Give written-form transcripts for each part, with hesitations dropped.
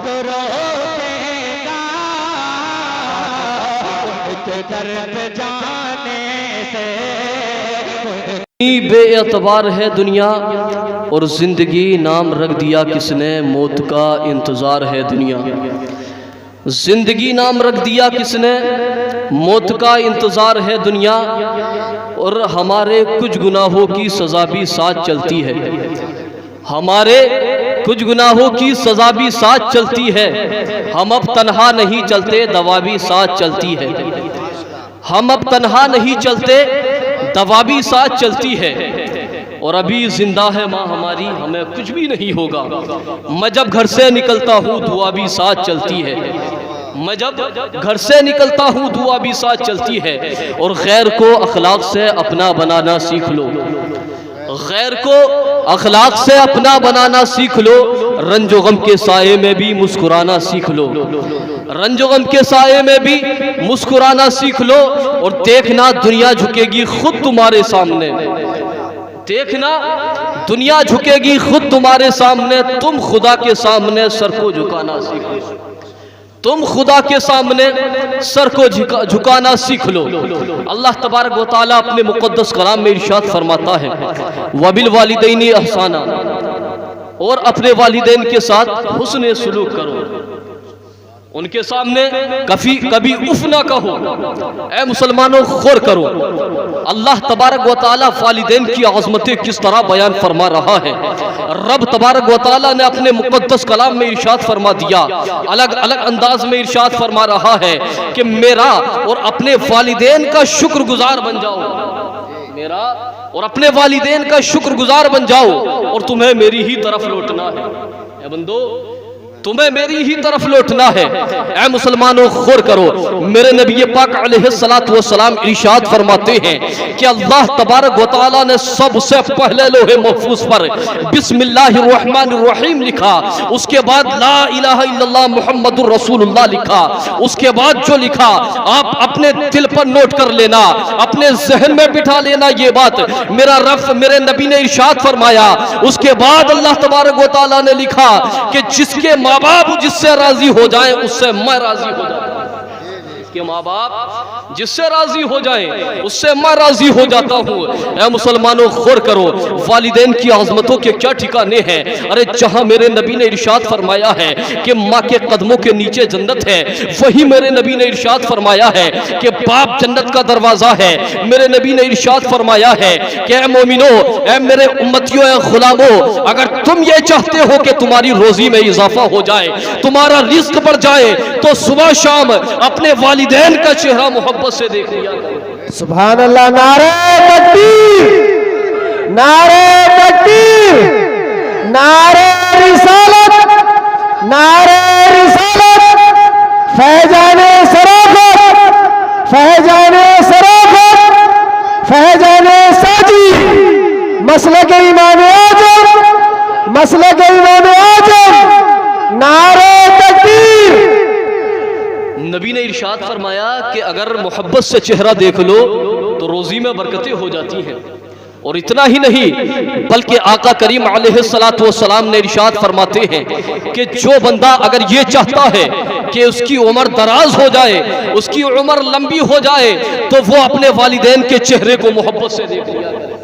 तो रोएगा उनके दर पे जाने से। बेएतबार है दुनिया और जिंदगी नाम रख दिया किसने, मौत का इंतजार है दुनिया। जिंदगी नाम रख दिया किसने, मौत का इंतजार है दुनिया। और हमारे कुछ गुनाहों की सजा भी साथ चलती है, हमारे कुछ गुनाहों की सजा भी साथ चलती है। हम अब तन्हा नहीं चलते, दवा भी साथ चलती है। हम अब तन्हा नहीं चलते, दवा भी साथ चलती है। और अभी जिंदा है माँ हमारी, हमें कुछ भी नहीं होगा। मैं जब घर से निकलता हूँ दुआ भी साथ चलती है। मैं जब घर से निकलता हूँ दुआ भी साथ चलती है। और गैर को अखलाक से अपना बनाना सीख लो, गैर को अखलाक से अपना बनाना सीख लो। रंजो गम के साये में भी मुस्कुराना सीख लो, रंजो गम के साये में भी मुस्कुराना सीख लो। और देखना दुनिया झुकेगी खुद तुम्हारे सामने, देखना दुनिया झुकेगी खुद तुम्हारे सामने। तुम खुदा के सामने सर को झुकाना सीखो, तुम खुदा के सामने सर को झुकाना सीख लो। अल्लाह तबारक व तआला अपने मुक़द्दस कलाम में इरशाद फरमाता है, वबिल वालिदैनि ihसाना, और अपने वालिदैन के साथ हुस्न सुलूक करो, उनके सामने कभी उफ ना कहो। ऐ मुसलमानों गौर करो, अल्लाह तबारक व तआला वालिदैन की अज़मतें किस तरह बयान फरमा रहा है। रब तबारक व तआला ने अपने मुक़द्दस कलाम में इरशाद फरमा दिया, अलग अलग अंदाज में इरशाद फरमा रहा है कि मेरा और अपने वालिदैन का शुक्रगुजार बन जाओ, मेरा और अपने वालिदैन का शुक्रगुजार बन जाओ और तुम्हें मेरी ही तरफ लौटना है। ए बंदो, तुम्हें मेरी ही तरफ लौटना है। ऐ मुसलमानों गौर करो, मेरे नबी पाक अलैहिस्सलातु वस्सलाम इरशाद फरमाते हैं कि अल्लाह तबारक व तआला ने सबसे पहले लोहे महफूज पर बिस्मिल्लाहिर्रहमानिर्रहीम लिखा, उसके बाद ला इलाहा इल्लल्लाह मुहम्मदुर रसूलुल्लाह लिखा, उसके बाद जो लिखा आप अपने दिल पर नोट कर लेना, अपने जहन में बिठा लेना ये बात। मेरा रब मेरे नबी ने इरशाद फरमाया, उसके बाद अल्लाह तबारक व तआला ने लिखा कि जिसके माँ बाप जिससे राजी हो जाए उससे मैं राजी हो जाता हूं, कि माँ बाप जिससे राजी हो जाए उससे मैं राजी हो जाता हूँ। ऐ मुसलमानों गौर करो, वालिदैन की आज़मतों के क्या ठिकाने हैं। अरे जहाँ मेरे नबी ने इरशाद फरमाया है कि माँ के कदमों के नीचे जन्नत है, वही मेरे नबी ने इरशाद फरमाया है कि बाप जन्नत का दरवाजा है। मेरे नबी ने इरशाद फरमाया है कि ऐ मोमिनो, ऐ मेरे उम्मतियों, ऐ गुलामों, अगर तुम ये चाहते हो कि तुम्हारी रोजी में इजाफा हो जाए, तुम्हारा रिस्क बढ़ जाए, तो सुबह शाम अपने वालिदैन का चेहरा मोहब्बत से देख लिया करो। सुभान अल्लाह। नारे तकबीर, नारे तकबीर, नारे रिसालत, नारे रिसालत, फैजाने सराफत, फैजाने सराफत, फैजाने साजी, मसलक इमाम आजम, मसलक इमाम आजम, नारे तकबीर। नबी ने इरशाद फरमाया कि अगर मोहब्बत से चेहरा देख लो तो रोजी में बरकतें हो जाती हैं। और इतना ही नहीं बल्कि आका करीम अलैहिस्सलातु वस्सलाम ने इरशाद फरमाते हैं कि जो बंदा अगर ये चाहता है कि उसकी उम्र दराज हो जाए, उसकी उम्र लंबी हो जाए, तो वो अपने वालिदैन के चेहरे को मोहब्बत से देख लिया करे।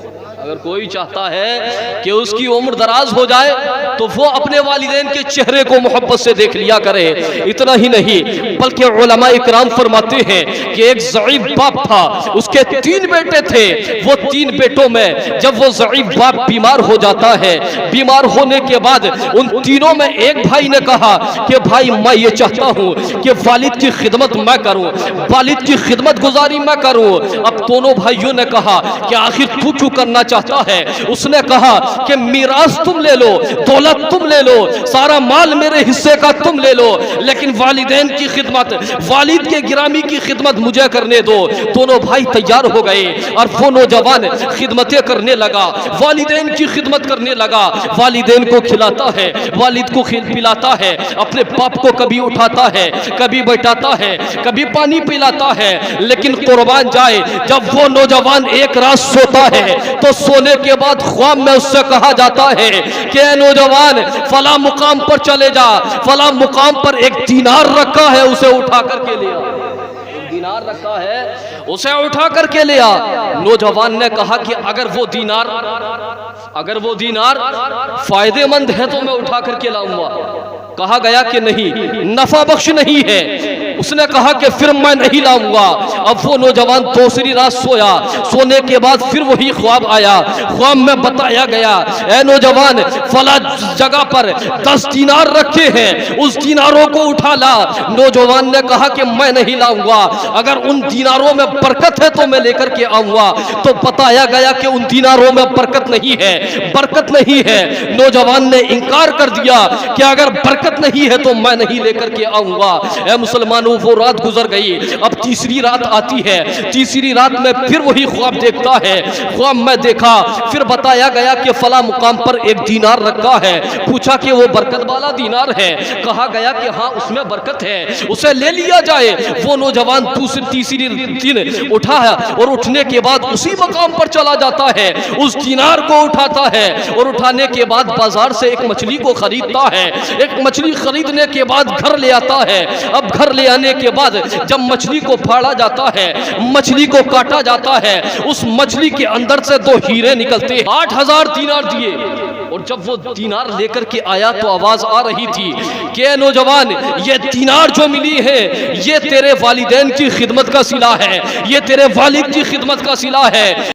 अगर कोई चाहता है कि उसकी उम्र दराज हो जाए तो वो अपने वालिदैन के चेहरे को मोहब्बत से देख लिया करे। इतना ही नहीं बल्कि उलमा इकराम फरमाते हैं कि एक ज़ईफ बाप था, उसके 3 बेटे थे। वो 3 बेटों में जब वो ज़ईफ बाप बीमार हो जाता है, बीमार होने के बाद उन तीनों में एक भाई ने कहा कि भाई मैं ये चाहता हूँ कि वालिद की खिदमत मैं करूँ, वालिद की खिदमत गुजारी मैं करूँ। अब दोनों भाइयों ने कहा कि आखिर तू क्यों करना चाहता है। उसने कहा कि मीरास तुम ले लो, दौलत तुम ले लो, सारा माल मेरे हिस्से का तुम ले लो, लेकिन वालिदैन की खिदमत, वालिद के गिरामी की खिदमत मुझे करने दो। दोनों भाई तैयार हो गए और वो नौजवान खिदमतें करने लगा, वालिदैन की खिदमत करने लगा। वालिदैन को खिलाता है, वालिद को पिलाता है, अपने बाप को कभी उठाता है, कभी बैठाता है, कभी पानी पिलाता है। लेकिन कुर्बान जाए जब वो नौजवान एक रात सोता है तो सोने के बाद ख्वाब में उससे कहा जाता है कि ए नौजवान, फला मुकाम पर चले जा, फला मुकाम पर एक दीनार रखा है, उसे उठा करके ले आ। एक दीनार रखा है, उसे उठा करके ले आ। नौजवान ने कहा कि अगर वो दीनार फायदेमंद है तो मैं उठा करके लाऊंगा। कहा गया कि नहीं, नफा बख्श नहीं है। उसने कहा कि फिर मैं नहीं लाऊंगा। अब वो नौजवान दूसरी रात सोया, सोने के बाद फिर वही ख्वाब आया। ख्वाब में बताया गया, ए नौजवान, फला जगह पर 10 दीनार रखे हैं, उस दीनारों को उठा ला। नौजवान ने कहा कि मैं नहीं लाऊंगा, अगर उन दीनारों में बरकत है तो मैं लेकर के आऊंगा। तो बताया गया कि उन दीनारों में बरकत नहीं है, बरकत नहीं है। नौजवान ने इनकार कर दिया कि अगर बरकत नहीं है तो मैं नहीं लेकर के आऊंगा। ए मुसलमानों, वो रात गुजर गई। अब तीसरी रात आती है। तीसरी रात में फिर वही ख्वाब देखता है। ख्वाब में देखा, फिर बताया गया कि फला मुकाम पर एक दीनार रखा है। पूछा कि वो बरकत वाला दीनार है? कहा गया कि हाँ, उसमें बरकत है, उसे ले लिया जाए। वो नौजवान तीसरी दिन उठा है और उठने के बाद उसी मकाम पर चला जाता है, उस दीनार को उठाता है और उठाने के बाद बाजार से एक मछली को खरीदता है। एक मछली खरीदने के बाद घर ले आता है। अब घर ले आने के बाद जब मछली को फाड़ा जाता है, मछली को काटा जाता है, उस मछली के अंदर से 2 हीरे निकलते। 8000 दीनार दिए। और जब वो दीनार लेकर के आया तो आवाज आ रही थी कि नौजवान, ये दीनार जो मिली है ये तेरे वालिदैन की खिदमत का सिला है, ये तेरे वालिद की खिदमत का सिला है।